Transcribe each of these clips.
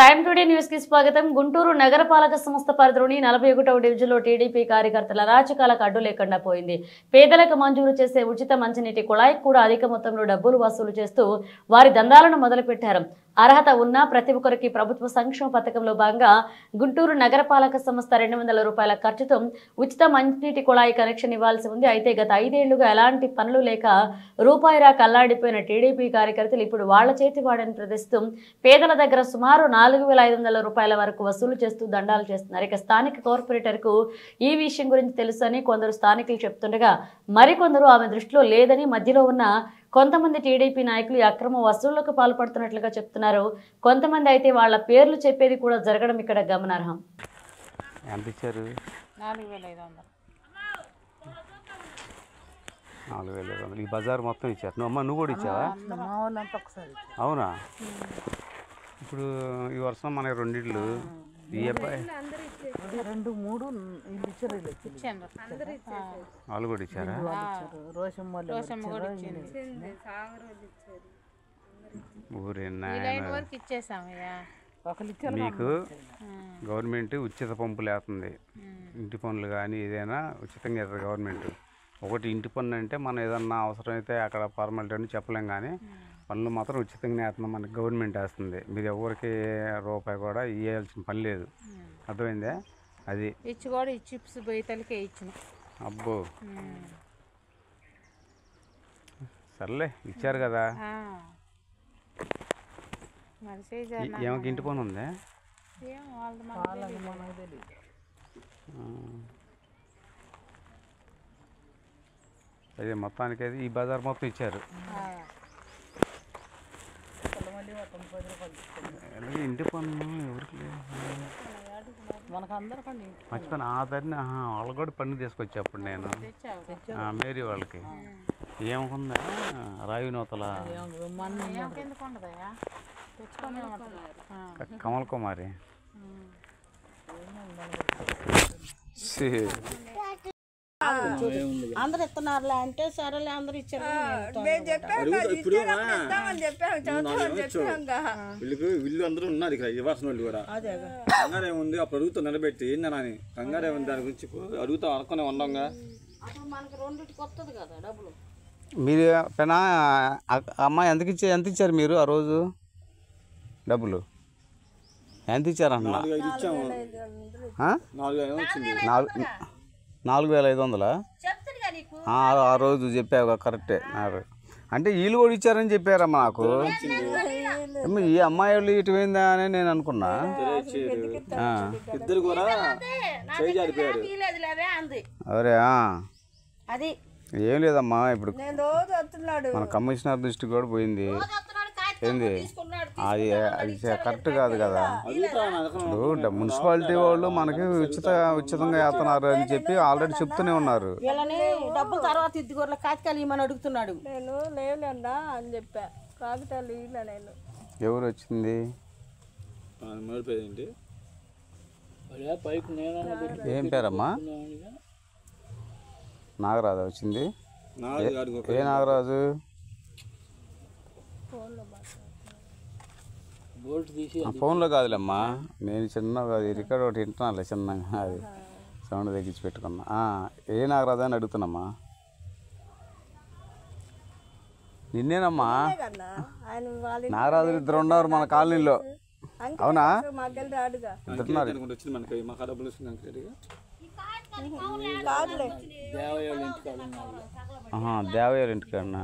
Time today news కి స్వాగతం. గుంటూరు నగరపాలక సంస్థ పరిధిలోని 41వ డివిజన్లో టీడీపీ కార్యకర్తల అరాచకాలకు అడ్డు లేకుండా పోయింది. పేదలకు మంజూరు చేసే ఉచిత మంచినీటి కుళాయికి కూడా అధిక మొత్తంలో డబ్బులు వసూలు చేస్తూ వారి దందాలను మొదలుపెట్టారు. అర్హత ఉన్న ప్రతి ఒక్కరికి ప్రభుత్వ సంక్షేమ పథకంలో భాగంగా గుంటూరు నగరపాలక సంస్థ 200 రూపాయల ఖర్చుతో ఉచిత మంచినీటి కుళాయి కనెక్షన్ ఇవ్వాల్సి ఉంది. అయితే గత 5 ఏళ్లుగా ఎలాంటి పనులు లేక రూపాయిరా కల్లాడిపోయిన టీడీపీ కార్యకర్తలు ఇప్పుడు వాళ్ల చేతి వాడని ప్రదర్శిస్తూ పేదల దగ్గర సుమారు 4,500 రూపాయల వరకు వసూలు చేస్తూ దండాలు చేస్తున్నారు. ఇక స్థానిక కార్పొరేటర్ కు ఈ విషయం గురించి తెలుసని కొందరు స్థానికులు చెప్తుండగా మరికొందరు ఆమె దృష్టిలో లేదని, మధ్యలో ఉన్న కొంతమంది టీడీపీ నాయకులు అక్రమ వసూళ్లకు పాల్పడుతున్నట్లుగా చెప్తున్నారు. కొంతమంది అయితే వాళ్ళ పేర్లు చెప్పేది కూడా జరగడం ఇక్కడ గమనార్హం. ఎంత ఇచ్చారు? 4,500. ఈ బజార్ మొత్తం ఇచ్చారు. నువ్వు కూడా ఇచ్చావా? అవునా? ఇప్పుడు ఈ వర్షం మన రెండిళ్ళు ఈ అబ్బాయి 2, 3 వాళ్ళు కూడా ఇచ్చారా? మీకు గవర్నమెంట్ ఉచిత పంపులు వేస్తుంది. ఇంటి పనులు కానీ ఏదైనా ఉచితంగా వేస్తుంది గవర్నమెంట్. ఒకటి ఇంటి పన్ను అంటే మనం ఏదన్నా అవసరమైతే అక్కడ ఫార్మాలిటీ అని చెప్పలేం, కానీ పనులు మాత్రం ఉచితంగా వేస్తున్నాం, మనకి గవర్నమెంట్ వేస్తుంది. మీరు ఎవరికి రూపాయి కూడా ఇవ్వాల్సిన పని లేదు. అర్థమైందే? అది ఇచ్చి కూడా ఈ చిప్స్ బయటలకే ఇచ్చిన. అబ్బో, సర్లే ఇచ్చారు కదా. ఏమకి ఇంటి పని ఉంది? అదే మొత్తానికి అయితే ఈ బజార్ మొత్తం ఇచ్చారు. ఇంటి పన్ను ఎవరికి మర్చిపోయిన ఆ దాన్ని వాళ్ళు కూడా పన్ను తీసుకొచ్చా అప్పుడు నేను మేరీ వాళ్ళకి. ఏమనుకుందా రావి నూతల కమల్ కుమారి అందరు ఇస్తున్నారులే అంటే సరేలే అందరు ఇచ్చారు. వీళ్ళు అందరూ ఉన్నారు ఇక్కడ ఇవ్వాల్సిన వాళ్ళు కూడా. కంగారేముంది అప్పుడు అడుగుతా నిలబెట్టి ఏందని కంగారేముంది దాని గురించి అడుగుతా అనుకునే ఉండంగా. మీరు పెనా అమ్మ ఎంత ఇచ్చారు మీరు ఆ రోజు? డబ్బులు ఎంత ఇచ్చారన్న? 4,500. ఆ రోజు చెప్పావు కరెక్టే. అంటే వీళ్ళు కూడా ఇచ్చారని చెప్పారమ్మా నాకు. ఈ అమ్మాయి వాళ్ళు ఇటు పోయిందా అని నేను అనుకున్నా. ఇద్దరు కూడా అరే ఏం లేదమ్మా, ఇప్పుడు మన కమిషనర్ దృష్టికి కూడా పోయింది. ఏంది అది కరెక్ట్ కాదు కదా. ఇప్పుడు మున్సిపాలిటీ వాళ్ళు మనకి ఉచితంగా వేస్తున్నారు అని చెప్పి ఆల్రెడీ చెప్తూనే ఉన్నారు. డబ్బులు తర్వాత ఇద్దరు కాగితాలు ఇవ్వమని అడుగుతున్నాడు. నేను లేవులేందా అని చెప్పా. కాగితాలు ఇలా నేను ఎవరు వచ్చింది? ఏం పేరమ్మా? నాగరాజు వచ్చింది. ఏ నాగరాజు? ఫోన్లో కాదులేమ్మా, నేను చిన్నగా రికార్డ్ ఒకటి వింటున్నాలే చిన్నగా, అది సౌండ్ తగ్గించి పెట్టుకున్నా. ఏ నాగరాజు అని అడుగుతున్నామ్మా. నిన్నేనమ్మా, నాగరాజులు ఇద్దరు ఉన్నారు మన కాలనీలో. అవునా? దేవయ్య ఇంటికన్నా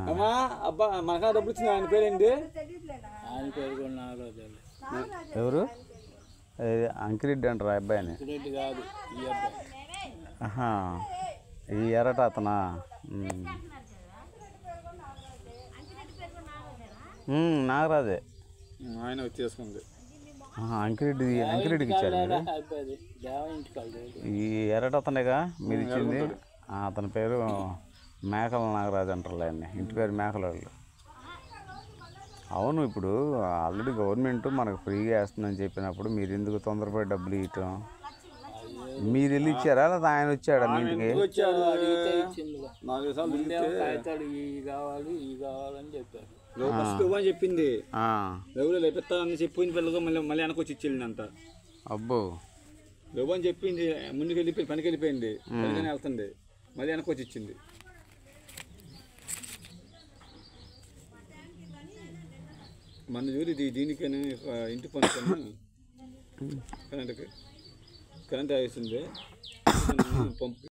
అబ్బా మనకా డబ్బులు వచ్చింది. ఆయన పేరేంటి? ఎవరు? అంకిరెడ్డి అంటారు ఆ అబ్బాయిని. ఈ ఎర్రట అతనా? నాగరాజే ఆయన వచ్చేసుకుంది. అంకిరెడ్డికి ఇచ్చారు మీరు? ఈ ఎర్రట అతనేగా మీరు ఇచ్చింది. అతని పేరు మేకల నాగరాజు అంటారు. ఆయన్ని ఇంటి పేరు మేకలవాళ్ళు. అవును, ఇప్పుడు ఆల్రెడీ గవర్నమెంట్ మనకు ఫ్రీగా వేస్తుందని చెప్పినప్పుడు మీరు ఎందుకు తొందరపడి డబ్బులు ఇవ్వటం? మీరు వెళ్ళి ఇచ్చారా లేదా ఆయన వచ్చాడా మీ ఇంటికి? ఫస్ట్ ఇవ్వని చెప్పింది ఎవరు లేపెత్తానని చెప్పింది పిల్లగా మళ్ళీ మళ్ళీ వెనకొచ్చి ఇచ్చేళ్ళింది అంత అబ్బో ఇవ్వని చెప్పింది ముందుకు వెళ్ళిపోయి పనికి వెళ్ళిపోయింది పనికనే వెళ్తుంది మళ్ళీ వెనకొచ్చి ఇచ్చింది మన చూడు దీనికైనా ఇంటి పనుకైనా కరెంట్కి కరెంట్ వేసింది పంపు